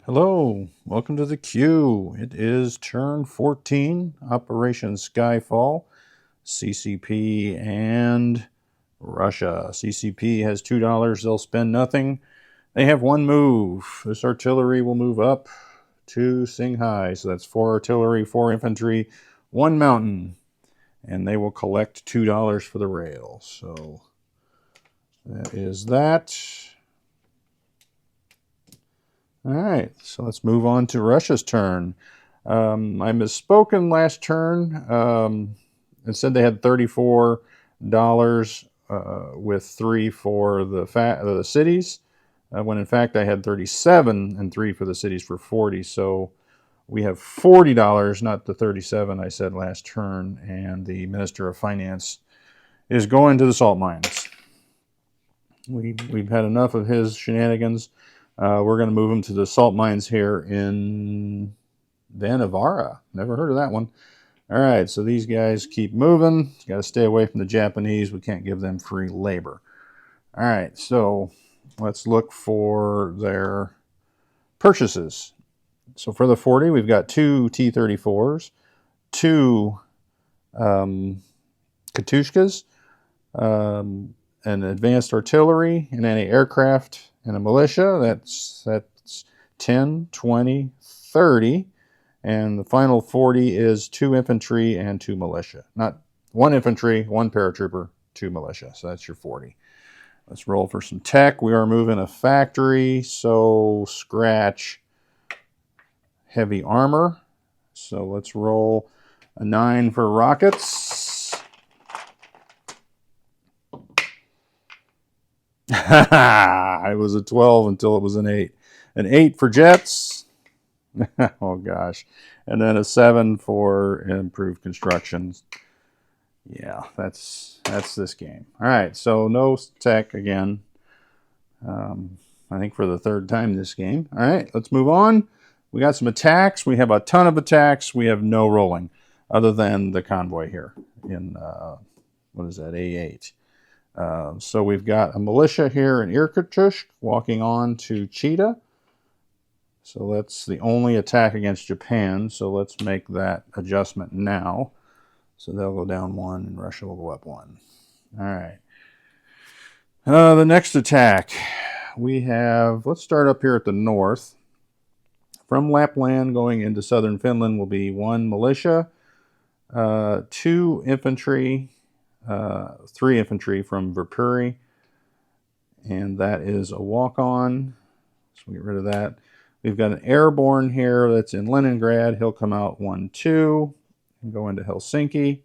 Hello, welcome to the queue. It is turn 14, Operation Skyfall, CCP and Russia. CCP has $2, they'll spend nothing. They have one move. This artillery will move up to Singhai, so that's 4 artillery, 4 infantry, 1 mountain, and they will collect $2 for the rail. So that is that. All right, so let's move on to Russia's turn. I misspoken last turn. It said they had $34 with 3 for the cities, when in fact I had 37 and 3 for the cities for 40. So we have $40, not the 37 I said last turn, and the Minister of Finance is going to the salt mines. We've had enough of his shenanigans. We're going to move him to the salt mines here in Vanavara. Never heard of that one. All right, so these guys keep moving. Got to stay away from the Japanese. We can't give them free labor. All right, so let's look for their purchases. So for the 40, we've got 2 T-34s, 2 Katyushkas, an advanced artillery, an anti-aircraft, and a militia. That's 10, 20, 30. And the final 40 is 2 infantry and 2 militia. Not 1 infantry, 1 paratrooper, 2 militia. So that's your 40. Let's roll for some tech. We are moving a factory, so scratch heavy armor. So let's roll a 9 for rockets. It was a 12 until it was an 8. An 8 for jets. Oh gosh. And then a 7 for improved construction. Yeah, that's this game. All right, so no tech again. I think for the 3rd time this game. All right, let's move on. We got some attacks. We have a ton of attacks. We have no rolling, other than the convoy here in what is that, A8. So we've got a militia here in Irkutsk walking on to Chita. So that's the only attack against Japan. So let's make that adjustment now. So they'll go down 1 and Russia will go up 1. All right. The next attack we have, let's start up here at the north. From Lapland going into southern Finland will be 1 militia, 2 infantry, 3 infantry from Viipuri, and that is a walk-on. So we get rid of that. We've got an airborne here that's in Leningrad. He'll come out 1, 2, and go into Helsinki.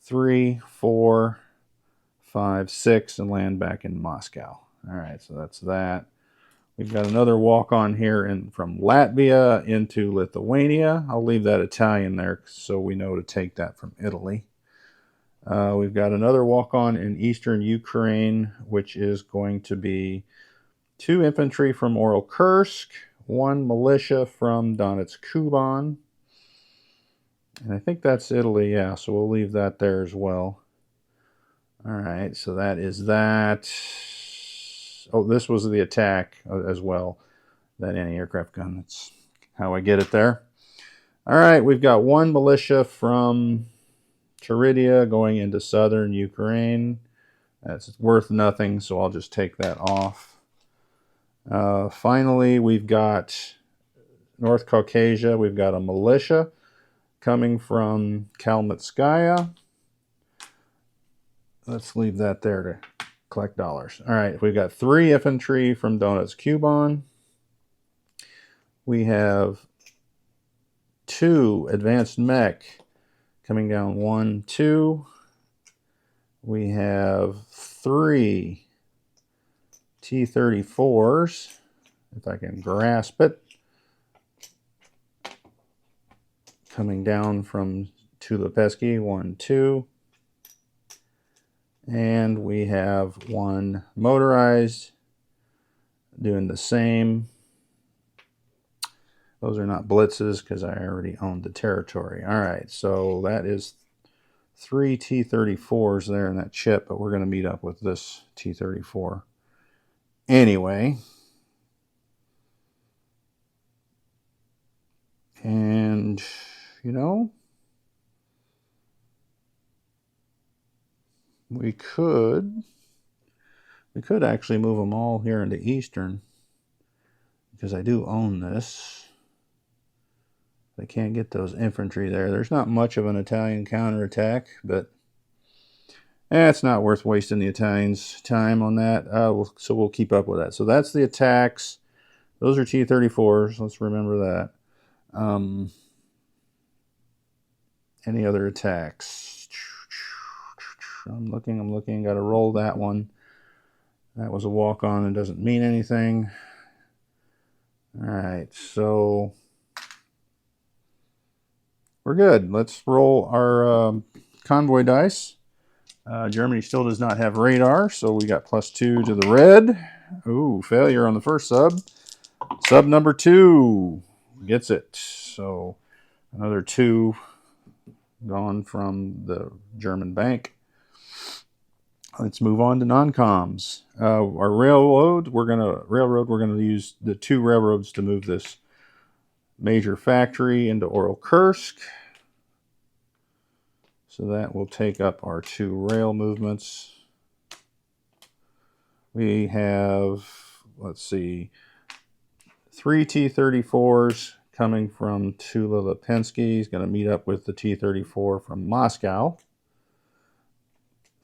3, 4, 5, 6, and land back in Moscow. All right, so that's that. We've got another walk-on here from Latvia into Lithuania. I'll leave that Italian there so we know to take that from Italy. We've got another walk-on in eastern Ukraine, which is going to be 2 infantry from Oral Kursk, 1 militia from Donetsk Kuban. And I think that's Italy, yeah, so we'll leave that there as well. All right, so that is that. Oh, this was the attack as well, that anti-aircraft gun. That's how I get it there. All right, we've got 1 militia from Teridia going into southern Ukraine. That's worth nothing, so I'll just take that off. Finally, we've got North Caucasia. We've got a militia coming from Kalmytskaya. Let's leave that there to collect dollars. All right, we've got 3 infantry from Donetsk Kuban. We have 2 advanced mech coming down 1, 2. We have 3 T-34s, if I can grasp it, coming down from Tulipesky, 1, 2. And we have 1 motorized doing the same. Those are not blitzes because I already owned the territory. All right, so that is 3 T-34s there in that chip, but we're going to meet up with this T-34 anyway. you know, we could actually move them all here into Eastern, because I do own this. I can't get those infantry there. There's not much of an Italian counterattack, but it's not worth wasting the Italians' time on that. So we'll keep up with that. So that's the attacks. Those are T-34s. Let's remember that. Any other attacks? I'm looking. Got to roll that one. That was a walk-on and doesn't mean anything. All right, so we're good. Let's roll our convoy dice. Germany still does not have radar, so we got +2 to the red. Ooh, failure on the first sub. Sub number 2 gets it. So another 2 gone from the German bank. Let's move on to non-coms. Our railroad, we're gonna use the 2 railroads to move this major factory into Oral-Kursk. So that will take up our 2 rail movements. We have, let's see, 3 T-34s coming from Tula-Lipinski. He's going to meet up with the T-34 from Moscow.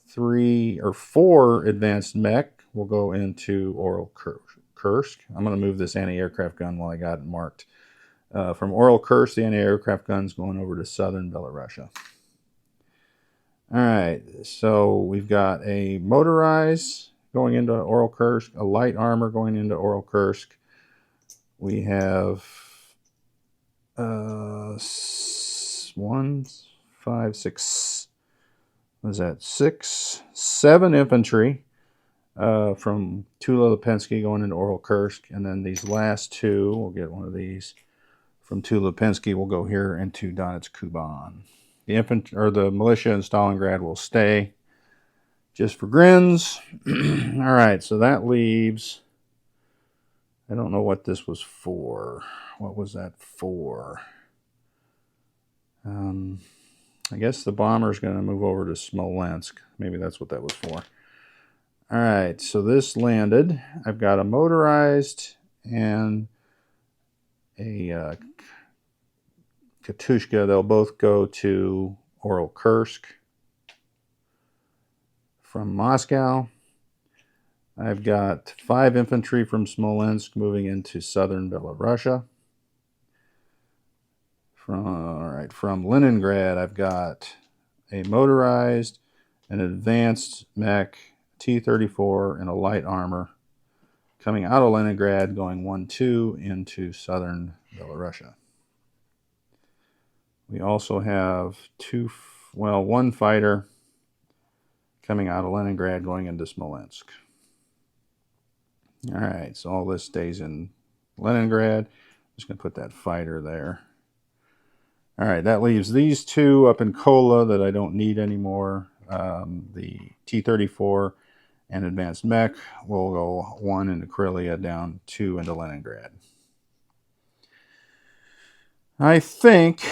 3 or 4 advanced mech will go into Oral-Kursk. I'm going to move this anti-aircraft gun while I got it marked. From Oral-Kursk, the anti-aircraft gun's going over to southern Belarusia. All right, so we've got a motorized going into Oral-Kursk, a light armor going into Oral-Kursk. We have 1, 5, 6. What is that? 6, 7 infantry from Tula-Lipinski going into Oral-Kursk, and then these last 2, we'll get one of these from Tula-Lipinski, will go here into Donetsk-Kuban. The infantry or the militia in Stalingrad will stay just for grins. All right, so that leaves, I don't know what this was for. What was that for? I guess the bomber's going to move over to Smolensk. Maybe that's what that was for. All right, so this landed. I've got a motorized and a Katushka. They'll both go to Oral-Kursk from Moscow. I've got 5 infantry from Smolensk moving into southern Belarusia. From Leningrad, I've got a motorized, an advanced mech, T-34, and a light armor coming out of Leningrad, going 1-2 into southern Belarusia. We also have 1 fighter coming out of Leningrad going into Smolensk. All right, so all this stays in Leningrad. I'm just going to put that fighter there. All right, that leaves these 2 up in Kola that I don't need anymore. The T-34 and advanced mech will go 1 into Krylia, down 2 into Leningrad. I think,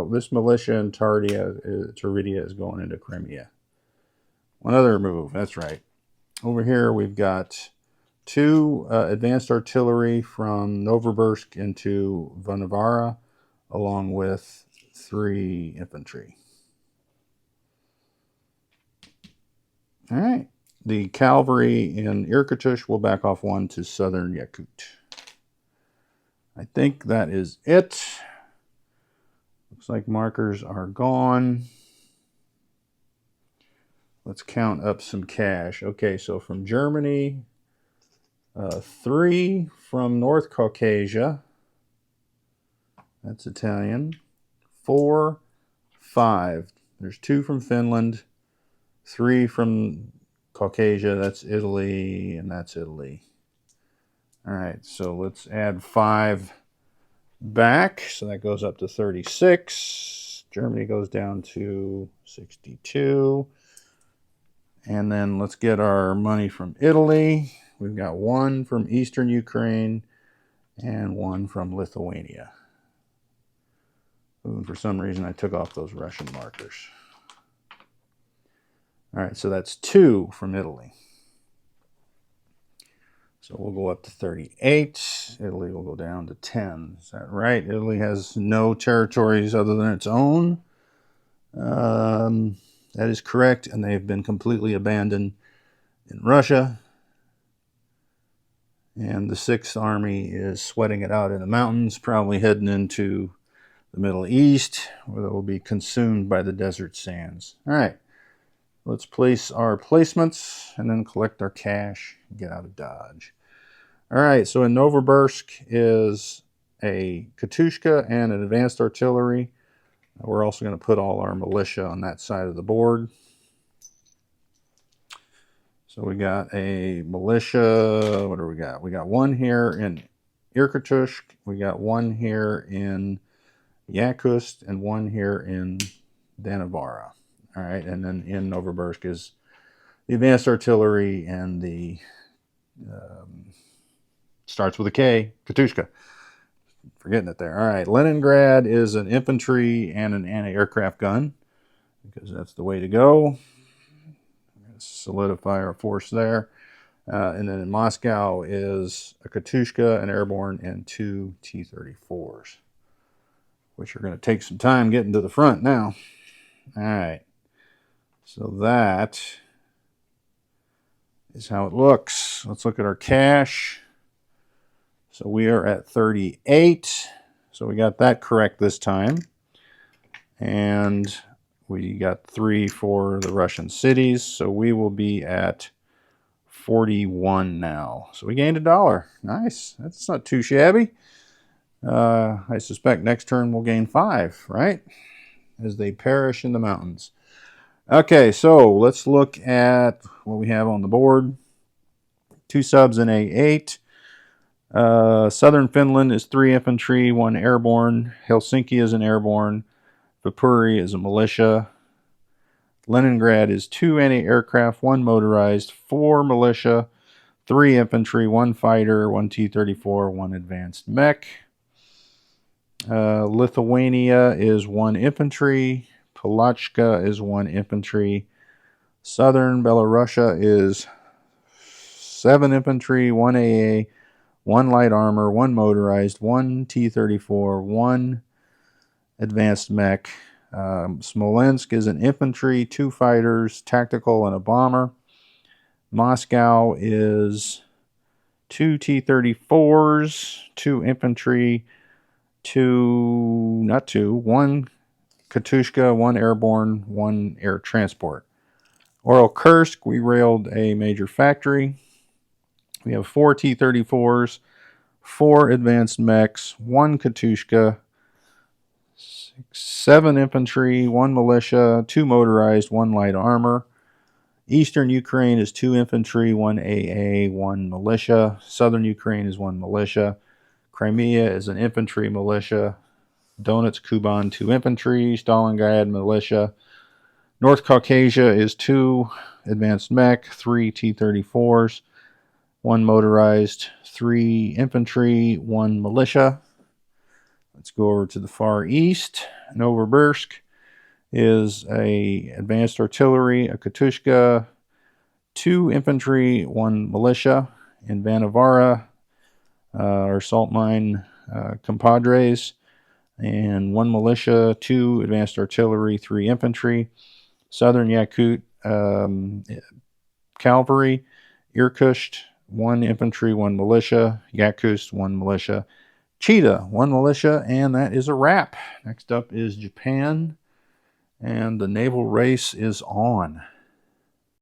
this militia in Turidia is going into Crimea. One other move, that's right. Over here we've got 2 advanced artillery from Novosibirsk into Vonavara, along with 3 infantry. All right. The cavalry in Irkutsk will back off 1 to southern Yakut. I think that is it. Looks like markers are gone. Let's count up some cash. Okay, so from Germany, 3 from North Caucasia. That's Italian. 4, 5. There's 2 from Finland, 3 from Caucasia. That's Italy, and that's Italy. All right, so let's add 5 back. So that goes up to 36. Germany goes down to 62. And then let's get our money from Italy. We've got 1 from Eastern Ukraine and 1 from Lithuania. Ooh, and for some reason, I took off those Russian markers. All right, so that's 2 from Italy. So we'll go up to 38. Italy will go down to 10. Is that right? Italy has no territories other than its own. That is correct, and they've been completely abandoned in Russia. And the 6th Army is sweating it out in the mountains, probably heading into the Middle East, where they will be consumed by the desert sands. All right, let's place our placements and then collect our cash and get out of Dodge. All right, so in Novosibirsk is a Katushka and an advanced artillery. We're also going to put all our militia on that side of the board. So we got a militia. What do we got? We got one here in Irkutsk. We got one here in Yakutsk and one here in Danavara. All right, and then in Novosibirsk is the advanced artillery and the starts with a K, Katushka. Forgetting it there. All right, Leningrad is an infantry and an anti-aircraft gun because that's the way to go. Solidify our force there. And then in Moscow is a Katushka, an airborne, and 2 T-34s, which are going to take some time getting to the front now. All right. So that is how it looks. Let's look at our cash. So we are at 38. So we got that correct this time. And we got 3 for the Russian cities, so we will be at 41 now. So we gained $1. Nice. That's not too shabby. I suspect next turn we'll gain 5, right? As they perish in the mountains. Okay, so let's look at what we have on the board. 2 subs in A8. Southern Finland is 3 infantry, 1 airborne. Helsinki is an airborne. Viipuri is a militia. Leningrad is 2 anti-aircraft, 1 motorized, 4 militia, 3 infantry, 1 fighter, 1 T-34, 1 advanced mech. Lithuania is 1 infantry. Polotchka is 1 infantry. Southern Belarusia is 7 infantry, 1 AA, 1 light armor, 1 motorized, 1 T-34, 1 advanced mech. Smolensk is an infantry, 2 fighters, tactical, and a bomber. Moscow is 2 T-34s, 2 infantry, 1 Katushka, 1 airborne, 1 air transport. Kursk, we railed a major factory. We have 4 T-34s, 4 advanced mechs, 1 Katushka, 7 infantry, 1 militia, 2 motorized, 1 light armor. Eastern Ukraine is 2 infantry, 1 AA, 1 militia. Southern Ukraine is 1 militia. Crimea is an infantry militia. Donetsk, Kuban, 2 infantry. Stalingrad, militia. North Caucasia is 2 advanced mech, 3 T-34s, 1 motorized, 3 infantry, 1 militia. Let's go over to the far east. Novosibirsk is a advanced artillery, a Katushka, 2 infantry, 1 militia. In Vanavara, our salt mine compadres, and 1 militia, 2 advanced artillery, 3 infantry. Southern Yakut cavalry, Irkutsk, 1 infantry, 1 militia. Yakutsk, 1 militia. Cheetah, 1 militia, and that is a wrap. Next up is Japan, and the naval race is on.